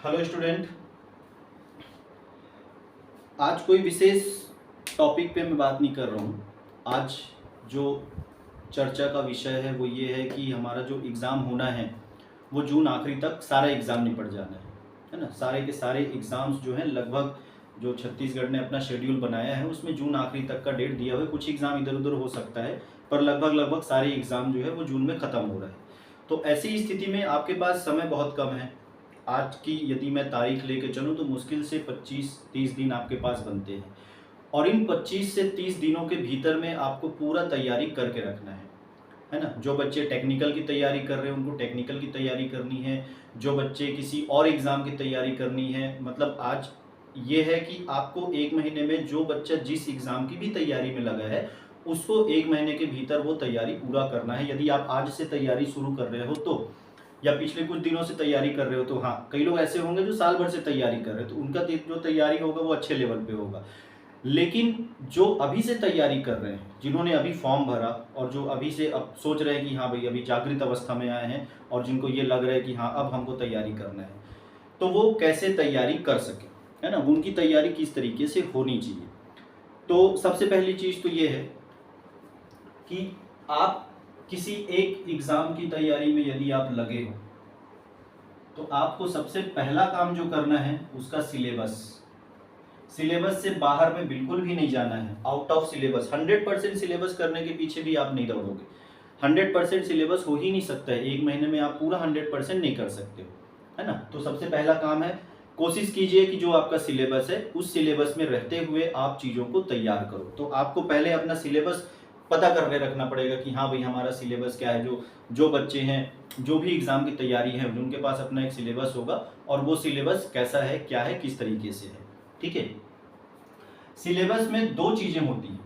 Hello student, आज कोई विशेष topic पे मैं बात नहीं कर रहा हूँ। आज जो चर्चा का विषय है वो ये है कि हमारा जो एग्ज़ाम होना है वो जून आखिरी तक सारा एग्ज़ाम निपट जाना है ना। सारे के सारे एग्ज़ाम्स जो हैं लगभग जो छत्तीसगढ़ ने अपना शेड्यूल बनाया है उसमें जून आखिरी तक का डेट दिया हुआ है। कुछ एग्ज़ाम इधर उधर हो सकता है पर लगभग सारे एग्ज़ाम जो है वो जून में ख़त्म हो रहे हैं। तो ऐसी स्थिति में आपके पास समय बहुत कम है। आज की यदि मैं तारीख लेके चलूँ तो मुश्किल से 25-30 दिन आपके पास बनते हैं और इन 25 से 30 दिनों के भीतर में आपको पूरा तैयारी करके रखना है ना। जो बच्चे टेक्निकल की तैयारी कर रहे हैं उनको टेक्निकल की तैयारी करनी है, जो बच्चे किसी और एग्ज़ाम की तैयारी करनी है। मतलब आज ये है कि आपको एक महीने में जो बच्चा जिस एग्ज़ाम की भी तैयारी में लगा है उसको एक महीने के भीतर वो तैयारी पूरा करना है। यदि आप आज से तैयारी शुरू कर रहे हो तो, या पिछले कुछ दिनों से तैयारी कर रहे हो तो हाँ, कई लोग ऐसे होंगे जो साल भर से तैयारी कर रहे हैं तो उनका जो तैयारी होगा वो अच्छे लेवल पे होगा। लेकिन जो अभी से तैयारी कर रहे हैं, जिन्होंने अभी फॉर्म भरा और जो अभी से अब सोच रहे हैं कि हाँ भाई अभी जागृत अवस्था में आए हैं और जिनको ये लग रहा है कि हाँ अब हमको तैयारी करना है, तो वो कैसे तैयारी कर सके, है ना, उनकी तैयारी किस तरीके से होनी चाहिए। तो सबसे पहली चीज़ तो ये है कि आप किसी एक एग्ज़ाम की तैयारी में यदि आप लगे हो तो आपको सबसे पहला काम जो करना है उसका सिलेबस से बाहर में बिल्कुल भी नहीं जाना है। आउट ऑफ सिलेबस 100% सिलेबस करने के पीछे भी आप नहीं दौड़ोगे। 100% सिलेबस हो ही नहीं सकता है, एक महीने में आप पूरा 100% नहीं कर सकते हो, है ना। तो सबसे पहला काम है, कोशिश कीजिए कि जो आपका सिलेबस है उस सिलेबस में रहते हुए आप चीज़ों को तैयार करो। तो आपको पहले अपना सिलेबस पता करके रखना पड़ेगा कि हाँ भाई हमारा सिलेबस क्या है। जो बच्चे हैं जो भी एग्ज़ाम की तैयारी है उनके पास अपना एक सिलेबस होगा और वो सिलेबस कैसा है, क्या है, किस तरीके से है। ठीक है, सिलेबस में दो चीज़ें होती हैं।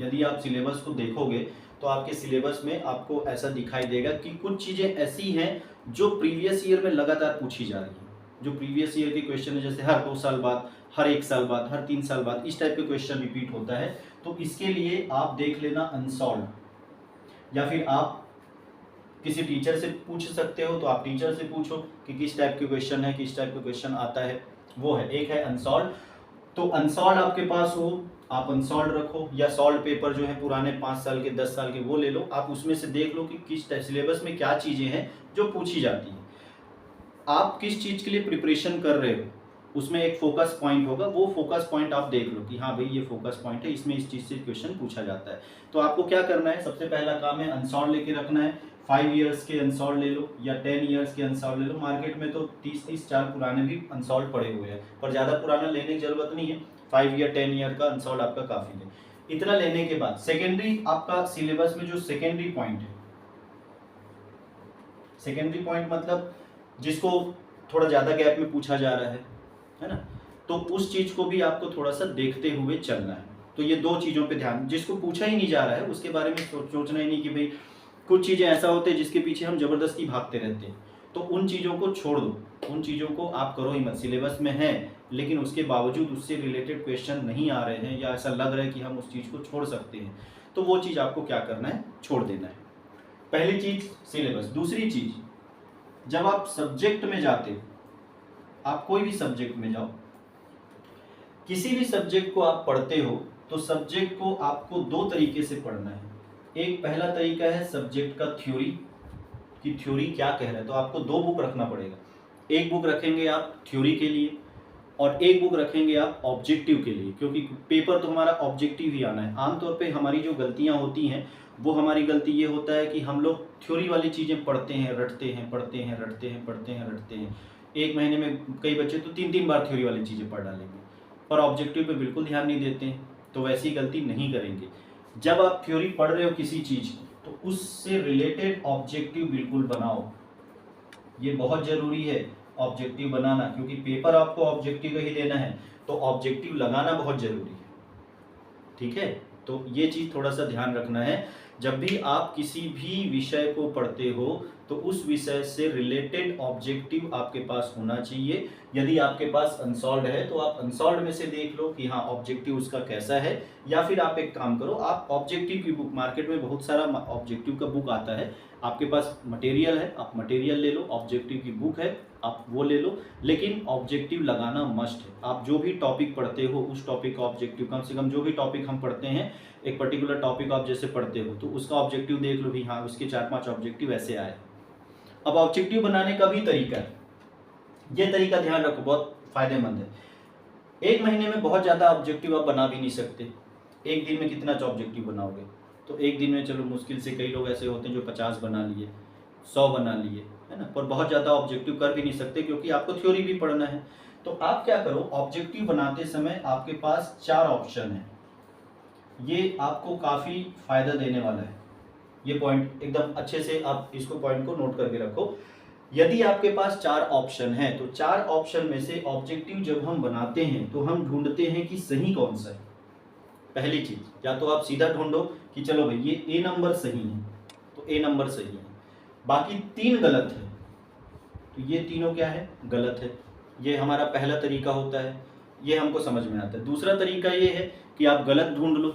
यदि आप सिलेबस को देखोगे तो आपके सिलेबस में आपको ऐसा दिखाई देगा कि कुछ चीज़ें ऐसी हैं जो प्रीवियस ईयर में लगातार पूछी जा रही हैं। जो प्रीवियस ईयर के क्वेश्चन है, जैसे हर 2 साल बाद, हर 1 साल बाद, हर 3 साल बाद इस टाइप के क्वेश्चन रिपीट होता है। तो इसके लिए आप देख लेना अनसॉल्व, या फिर आप किसी टीचर से पूछ सकते हो तो आप टीचर से पूछो कि किस टाइप के क्वेश्चन है, किस टाइप का क्वेश्चन आता है, वो है। एक है अनसॉल्व, तो अनसॉल्व आपके पास हो आप अनसॉल्व रखो, या सॉल्व पेपर जो है पुराने 5 साल के 10 साल के वो ले लो। आप उसमें से देख लो कि किस सिलेबस में क्या चीज़ें हैं जो पूछी जाती हैं। आप किस चीज़ के लिए प्रिपरेशन कर रहे हो उसमें एक फोकस पॉइंट होगा, वो फोकस पॉइंट आप देख लो कि हाँ भाई ये फोकस पॉइंट है, इसमें इस चीज़ से क्वेश्चन पूछा जाता है। तो आपको क्या करना है, सबसे पहला काम है अनसॉल्व लेके रखना है। 5 ईयर्स के अनसॉल्व ले लो या 10 ईयर्स के अनसॉल्व ले लो। मार्केट में तो 30 4 पुराने भी अनसॉल्व पड़े हुए हैं, पर ज़्यादा पुराना लेने की जरूरत नहीं है। 5 या 10 ईयर का अनसॉल्व आपका काफ़ी है। इतना लेने के बाद सेकेंडरी आपका सिलेबस में जो सेकेंडरी पॉइंट है, सेकेंडरी पॉइंट मतलब जिसको थोड़ा ज़्यादा गैप में पूछा जा रहा है ना, तो उस चीज़ को भी आपको थोड़ा सा देखते हुए चलना है। तो ये दो चीज़ों पे ध्यान, जिसको पूछा ही नहीं जा रहा है उसके बारे में सोचना ही नहीं कि भाई कुछ चीज़ें ऐसा होते हैं जिसके पीछे हम ज़बरदस्ती भागते रहते हैं, तो उन चीज़ों को छोड़ दो, उन चीज़ों को आप करो ही मत। सिलेबस में है लेकिन उसके बावजूद उससे रिलेटेड क्वेश्चन नहीं आ रहे हैं या ऐसा लग रहा है कि हम उस चीज़ को छोड़ सकते हैं, तो वो चीज़ आपको क्या करना है, छोड़ देना है। पहली चीज़ सिलेबस। दूसरी चीज़, जब आप सब्जेक्ट में जाते हो, आप कोई भी सब्जेक्ट में जाओ, किसी भी सब्जेक्ट को आप पढ़ते हो तो सब्जेक्ट को आपको दो तरीके से पढ़ना है। एक पहला तरीका है सब्जेक्ट का थ्योरी, कि थ्योरी क्या कह रहा है, तो आपको दो बुक रखना पड़ेगा। एक बुक रखेंगे आप थ्योरी के लिए और एक बुक रखेंगे आप ऑब्जेक्टिव के लिए, क्योंकि पेपर तो हमारा ऑब्जेक्टिव ही आना है। आमतौर पे हमारी जो गलतियां होती हैं वो हमारी गलती ये होता है कि हम लोग थ्योरी वाली चीज़ें पढ़ते हैं, रटते हैं, पढ़ते हैं, रटते हैं, पढ़ते हैं, रटते हैं। एक महीने में कई बच्चे तो 3-3 बार थ्योरी वाली चीज़ें पढ़ डालेंगे पर ऑब्जेक्टिव पे बिल्कुल ध्यान नहीं देते हैं। तो वैसी गलती नहीं करेंगे। जब आप थ्योरी पढ़ रहे हो किसी चीज़ की तो उससे रिलेटेड ऑब्जेक्टिव बिल्कुल बनाओ, ये बहुत ज़रूरी है ऑब्जेक्टिव बनाना, क्योंकि पेपर आपको ऑब्जेक्टिव ही देना है तो ऑब्जेक्टिव लगाना बहुत ज़रूरी है। ठीक है, तो ये चीज़ थोड़ा सा ध्यान रखना है। जब भी आप किसी भी विषय को पढ़ते हो तो उस विषय से रिलेटेड ऑब्जेक्टिव आपके पास होना चाहिए। यदि आपके पास अनसॉल्व है तो आप अनसॉल्व में से देख लो कि हाँ ऑब्जेक्टिव उसका कैसा है, या फिर आप एक काम करो, आप ऑब्जेक्टिव की बुक, मार्केट में बहुत सारा ऑब्जेक्टिव का बुक आता है, आपके पास मटेरियल है, आप मटेरियल ले लो, ऑब्जेक्टिव की बुक है, आप वो ले लो, लेकिन ऑब्जेक्टिव लगाना मस्ट है। आप जो भी टॉपिक पढ़ते हो उस टॉपिक का ऑब्जेक्टिव, कम से कम जो भी टॉपिक हम पढ़ते हैं, एक पर्टिकुलर टॉपिक आप जैसे पढ़ते हो तो उसका ऑब्जेक्टिव देख लो भी, हाँ उसके 4-5 ऑब्जेक्टिव ऐसे आए। अब ऑब्जेक्टिव बनाने का भी तरीका है, ये तरीका ध्यान रखो, बहुत फायदेमंद है। एक महीने में बहुत ज़्यादा ऑब्जेक्टिव आप बना भी नहीं सकते। एक दिन में कितना ऑब्जेक्टिव बनाओगे? तो एक दिन में चलो मुश्किल से, कई लोग ऐसे होते हैं जो 50 बना लिए, 100 बना लिए, है ना, पर बहुत ज़्यादा ऑब्जेक्टिव कर भी नहीं सकते क्योंकि आपको थ्योरी भी पढ़ना है। तो आप क्या करो, ऑब्जेक्टिव बनाते समय आपके पास 4 ऑप्शन है, ये आपको काफ़ी फायदा देने वाला है। ये पॉइंट एकदम अच्छे से आप इसको पॉइंट को नोट करके रखो। यदि आपके पास 4 ऑप्शन है तो 4 ऑप्शन में से ऑब्जेक्टिव जब हम बनाते हैं तो हम ढूंढते हैं कि सही कौन सा है। पहली चीज, या तो आप सीधा ढूंढो कि चलो भाई ये ए नंबर सही है, तो ए नंबर सही है, बाकी 3 गलत है, तो ये तीनों क्या है? गलत है। ये हमारा पहला तरीका होता है, ये हमको समझ में आता है। दूसरा तरीका ये है कि आप गलत ढूंढ लो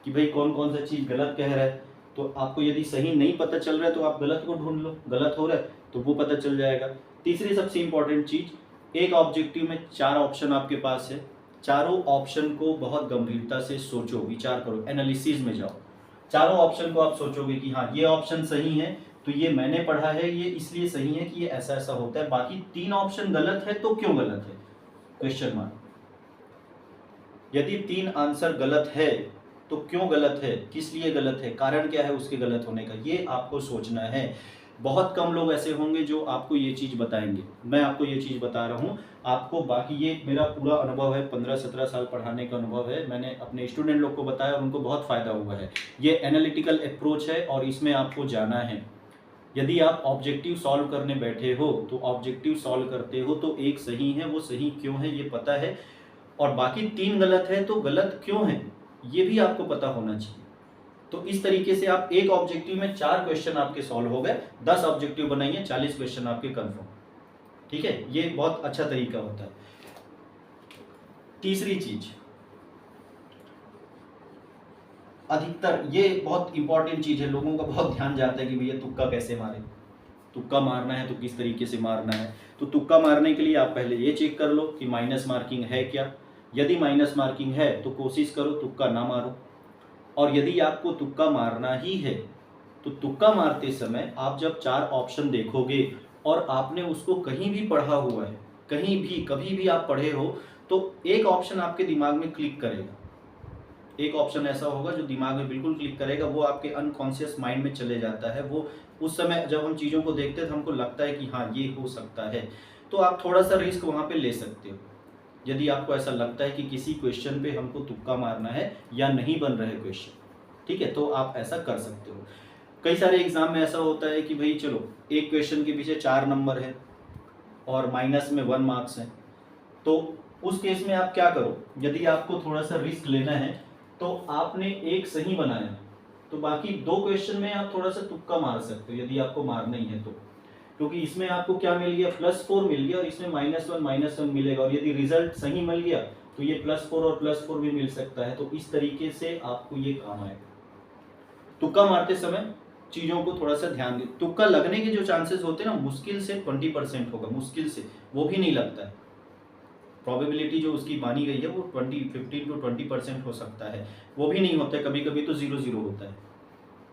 कि भाई कौन कौन सा चीज़ गलत कह रहा है, तो आपको यदि सही नहीं पता चल रहा है तो आप गलत को ढूंढ लो, गलत हो रहा है तो वो पता चल जाएगा। तीसरी सबसे इंपॉर्टेंट चीज, एक ऑब्जेक्टिव में 4 ऑप्शन आपके पास है, चारों ऑप्शन को बहुत गंभीरता से सोचो, विचार करो, एनालिसिस में जाओ। चारों ऑप्शन को आप सोचोगे कि हाँ ये ऑप्शन सही है, तो ये मैंने पढ़ा है, ये इसलिए सही है कि ये ऐसा ऐसा होता है, बाकी 3 ऑप्शन गलत है तो क्यों गलत है? Question mark. यदि 3 आंसर गलत है तो क्यों गलत है, किस लिए गलत है, कारण क्या है उसके गलत होने का, ये आपको सोचना है। बहुत कम लोग ऐसे होंगे जो आपको ये चीज़ बताएंगे, मैं आपको ये चीज़ बता रहा हूँ आपको। बाकी ये मेरा पूरा अनुभव है, 15-17 साल पढ़ाने का अनुभव है, मैंने अपने स्टूडेंट लोग को बताया और उनको बहुत फ़ायदा हुआ है। ये एनालिटिकल अप्रोच है और इसमें आपको जाना है। यदि आप ऑब्जेक्टिव सॉल्व करने बैठे हो तो ऑब्जेक्टिव सॉल्व करते हो तो एक सही है, वो सही क्यों है ये पता है, और बाकी 3 गलत है तो गलत क्यों है ये भी आपको पता होना चाहिए। तो इस तरीके से आप एक ऑब्जेक्टिव में 4 क्वेश्चन आपके सॉल्व हो गए, 10 ऑब्जेक्टिव बनाइए, 40 क्वेश्चन आपके कंफर्म। ठीक है, ये बहुत अच्छा तरीका होता है। तीसरी चीज, अधिकतर ये बहुत इंपॉर्टेंट चीज है, लोगों का बहुत ध्यान जाता है कि भैया तुक्का कैसे मारे, तुक्का मारना है तो किस तरीके से मारना है। तो तुक्का मारने के लिए आप पहले ये चेक कर लो कि माइनस मार्किंग है क्या। यदि माइनस मार्किंग है तो कोशिश करो तुक्का ना मारो, और यदि आपको तुक्का मारना ही है तो तुक्का मारते समय आप जब 4 ऑप्शन देखोगे और आपने उसको कहीं भी पढ़ा हुआ है, कहीं भी कभी भी आप पढ़े हो, तो एक ऑप्शन आपके दिमाग में क्लिक करेगा, एक ऑप्शन ऐसा होगा जो दिमाग में बिल्कुल क्लिक करेगा, वो आपके अनकॉन्शियस माइंड में चले जाता है। वो उस समय जब हम चीज़ों को देखते हैं तो हमको लगता है कि हाँ ये हो सकता है, तो आप थोड़ा सा रिस्क वहाँ पे ले सकते हो। यदि आपको ऐसा लगता है कि किसी क्वेश्चन पे हमको तुक्का मारना है या नहीं बन रहे क्वेश्चन, ठीक है, तो आप ऐसा कर सकते हो। कई सारे एग्जाम में ऐसा होता है कि भाई चलो एक क्वेश्चन के पीछे 4 नंबर है और माइनस में 1 मार्क्स है, तो उस केस में आप क्या करो, यदि आपको थोड़ा सा रिस्क लेना है तो आपने एक सही बनाया तो बाकी 2 क्वेश्चन में आप थोड़ा सा तुक्का मार सकते हो यदि आपको मारना ही है तो, क्योंकि इसमें आपको क्या मिल गया, +4 मिल गया और इसमें -1 मिलेगा, और यदि रिजल्ट सही मिल गया तो ये +4 और +4 भी मिल सकता है। तो इस तरीके से आपको ये काम आएगा। तुक्का मारते समय चीज़ों को थोड़ा सा ध्यान दे। तुक्का लगने के जो चांसेस होते हैं ना, मुश्किल से 20% होगा, मुश्किल से, वो भी नहीं लगता है। प्रोबेबिलिटी जो उसकी मानी गई है वो 15 to 20% हो सकता है, वो भी नहीं होता है, कभी कभी तो 0-0 होता है।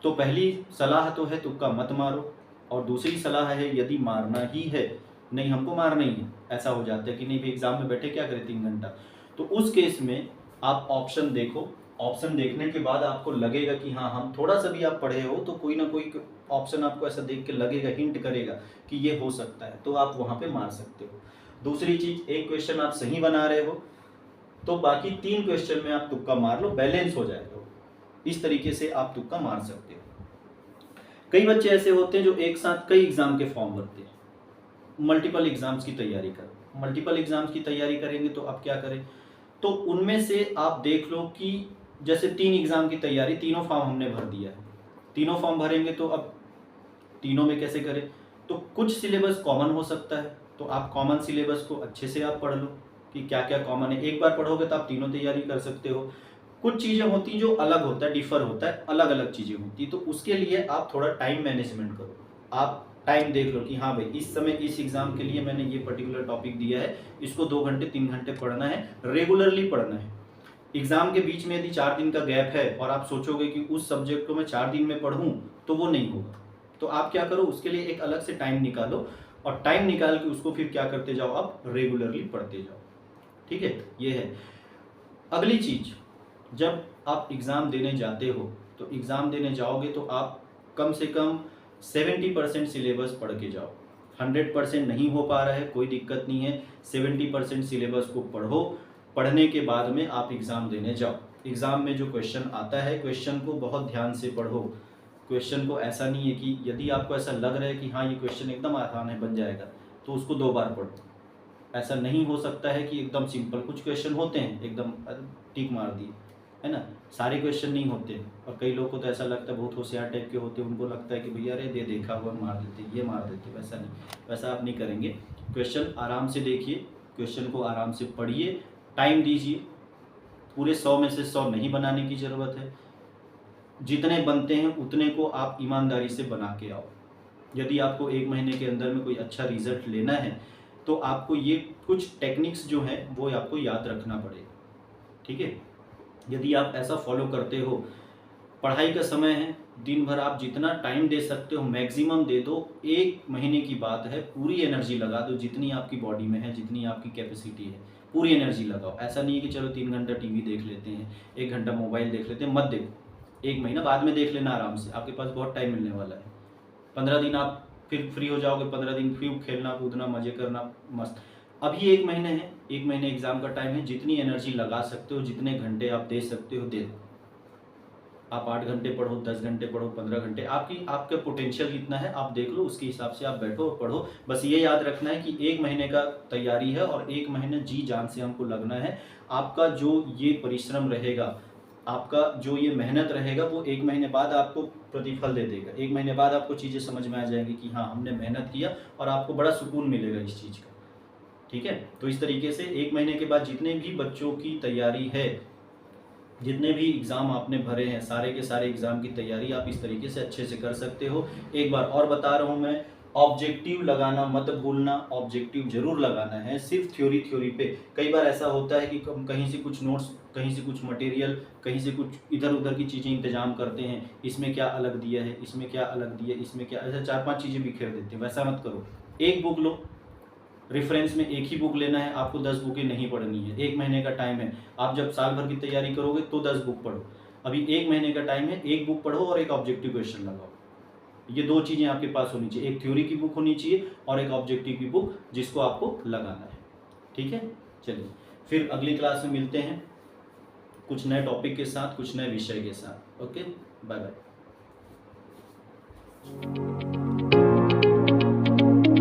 तो पहली सलाह तो है तुक्का मत मारो, और दूसरी सलाह है यदि मारना ही है, नहीं हमको मारना ही है, ऐसा हो जाता है कि नहीं भी एग्जाम में बैठे क्या करें 3 घंटा, तो उस केस में आप ऑप्शन देखो। ऑप्शन देखने के बाद आपको लगेगा कि हाँ हम थोड़ा सा भी आप पढ़े हो तो कोई ना कोई ऑप्शन आपको ऐसा देख के लगेगा, हिंट करेगा कि ये हो सकता है, तो आप वहाँ पे मार सकते हो। दूसरी चीज, एक क्वेश्चन आप सही बना रहे हो तो बाकी 3 क्वेश्चन में आप तुक्का मार लो, बैलेंस हो जाएगा। इस तरीके से आप तुक्का मार सकते हो। कई बच्चे ऐसे होते हैं जो एक साथ कई एग्जाम के फॉर्म भरते हैं, मल्टीपल एग्जाम्स की तैयारी कर, मल्टीपल एग्जाम्स की तैयारी करेंगे तो आप क्या करें, तो उनमें से आप देख लो कि जैसे 3 एग्जाम की तैयारी, तीनों फॉर्म हमने भर दिया है, तीनों फॉर्म भरेंगे तो अब तीनों में कैसे करें, तो कुछ सिलेबस कॉमन हो सकता है, तो आप कॉमन सिलेबस को अच्छे से आप पढ़ लो कि क्या क्या कॉमन है। एक बार पढ़ोगे तो आप तीनों तैयारी कर सकते हो। कुछ चीज़ें होती जो अलग होता है, डिफर होता है, अलग अलग चीज़ें होती, तो उसके लिए आप थोड़ा टाइम मैनेजमेंट करो। आप टाइम देख लो कि हाँ भाई इस समय इस एग्जाम के लिए मैंने ये पर्टिकुलर टॉपिक दिया है, इसको 2 घंटे 3 घंटे पढ़ना है, रेगुलरली पढ़ना है। एग्जाम के बीच में यदि 4 दिन का गैप है और आप सोचोगे कि उस सब्जेक्ट को मैं 4 दिन में पढ़ूं, तो वो नहीं होगा। तो आप क्या करो, उसके लिए एक अलग से टाइम निकालो और टाइम निकाल के उसको फिर क्या करते जाओ, आप रेगुलरली पढ़ते जाओ। ठीक है, ये है। अगली चीज, जब आप एग्जाम देने जाते हो तो एग्जाम देने जाओगे तो आप कम से कम 70% सिलेबस पढ़ के जाओ। 100% नहीं हो पा रहा है, कोई दिक्कत नहीं है, 70% सिलेबस को पढ़ो। पढ़ने के बाद में आप एग्ज़ाम देने जाओ। एग्ज़ाम में जो क्वेश्चन आता है, क्वेश्चन को बहुत ध्यान से पढ़ो। क्वेश्चन को ऐसा नहीं है कि यदि आपको ऐसा लग रहा है कि हाँ ये क्वेश्चन एकदम आसान है, बन जाएगा, तो उसको 2 बार पढ़ो। ऐसा नहीं हो सकता है कि एकदम सिंपल, कुछ क्वेश्चन होते हैं एकदम टिक मार दिए, है ना, सारे क्वेश्चन नहीं होते। और कई लोगों को तो ऐसा लगता है, बहुत होशियार टाइप के होते हैं, उनको लगता है कि भैया अरे दे देखा हुआ मार देते, ये मार देते। वैसा नहीं, वैसा आप नहीं करेंगे। क्वेश्चन आराम से देखिए, क्वेश्चन को आराम से पढ़िए, टाइम दीजिए। पूरे 100 में से 100 नहीं बनाने की ज़रूरत है, जितने बनते हैं उतने को आप ईमानदारी से बना के आओ। यदि आपको 1 महीने के अंदर में कोई अच्छा रिजल्ट लेना है तो आपको ये कुछ टेक्निक्स जो हैं वो आपको याद रखना पड़ेगा। ठीक है, यदि आप ऐसा फॉलो करते हो, पढ़ाई का समय है, दिन भर आप जितना टाइम दे सकते हो मैक्सिमम दे दो। 1 महीने की बात है, पूरी एनर्जी लगा दो, जितनी आपकी बॉडी में है, जितनी आपकी कैपेसिटी है, पूरी एनर्जी लगाओ। ऐसा नहीं है कि चलो 3 घंटा टीवी देख लेते हैं, 1 घंटा मोबाइल देख लेते हैं, मत देखो। 1 महीना बाद में देख लेना आराम से, आपके पास बहुत टाइम मिलने वाला है। 15 दिन आप फिर फ्री हो जाओगे, 15 दिन फिर खेलना कूदना मजे करना मस्त। अभी 1 महीने है, 1 महीने एग्जाम का टाइम है, जितनी एनर्जी लगा सकते हो, जितने घंटे आप दे सकते हो दे दो। आप 8 घंटे पढ़ो, 10 घंटे पढ़ो, 15 घंटे, आपका पोटेंशियल कितना है आप देख लो, उसके हिसाब से आप बैठो और पढ़ो। बस ये याद रखना है कि 1 महीने का तैयारी है और 1 महीने जी जान से हमको लगना है। आपका जो ये परिश्रम रहेगा, आपका जो ये मेहनत रहेगा, वो 1 महीने बाद आपको प्रतिफल दे देगा। 1 महीने बाद आपको चीज़ें समझ में आ जाएंगी कि हाँ हमने मेहनत किया, और आपको बड़ा सुकून मिलेगा इस चीज़ का। ठीक है, तो इस तरीके से 1 महीने के बाद जितने भी बच्चों की तैयारी है, जितने भी एग्ज़ाम आपने भरे हैं, सारे के सारे एग्ज़ाम की तैयारी आप इस तरीके से अच्छे से कर सकते हो। एक बार और बता रहा हूँ मैं, ऑब्जेक्टिव लगाना मत भूलना, ऑब्जेक्टिव जरूर लगाना है, सिर्फ थ्योरी पे। कई बार ऐसा होता है कि हम कहीं से कुछ नोट्स, कहीं से कुछ मटेरियल, कहीं से कुछ इधर उधर की चीज़ें इंतजाम करते हैं, इसमें क्या अलग दिया है, इसमें क्या अलग दिया है, इसमें क्या, ऐसा 4-5 चीज़ें बिखेर देते हैं। वैसा मत करो, एक बुक लो, रेफरेंस में एक ही बुक लेना है, आपको 10 बुकें नहीं पढ़नी है। 1 महीने का टाइम है, आप जब साल भर की तैयारी करोगे तो 10 बुक पढ़ो। अभी 1 महीने का टाइम है, 1 बुक पढ़ो और एक ऑब्जेक्टिव क्वेश्चन लगाओ। ये 2 चीज़ें आपके पास होनी चाहिए, एक थ्योरी की बुक होनी चाहिए और एक ऑब्जेक्टिव की बुक जिसको आपको लगाना है। ठीक है, चलिए फिर अगली क्लास में मिलते हैं कुछ नए टॉपिक के साथ, कुछ नए विषय के साथ। Okay, bye bye.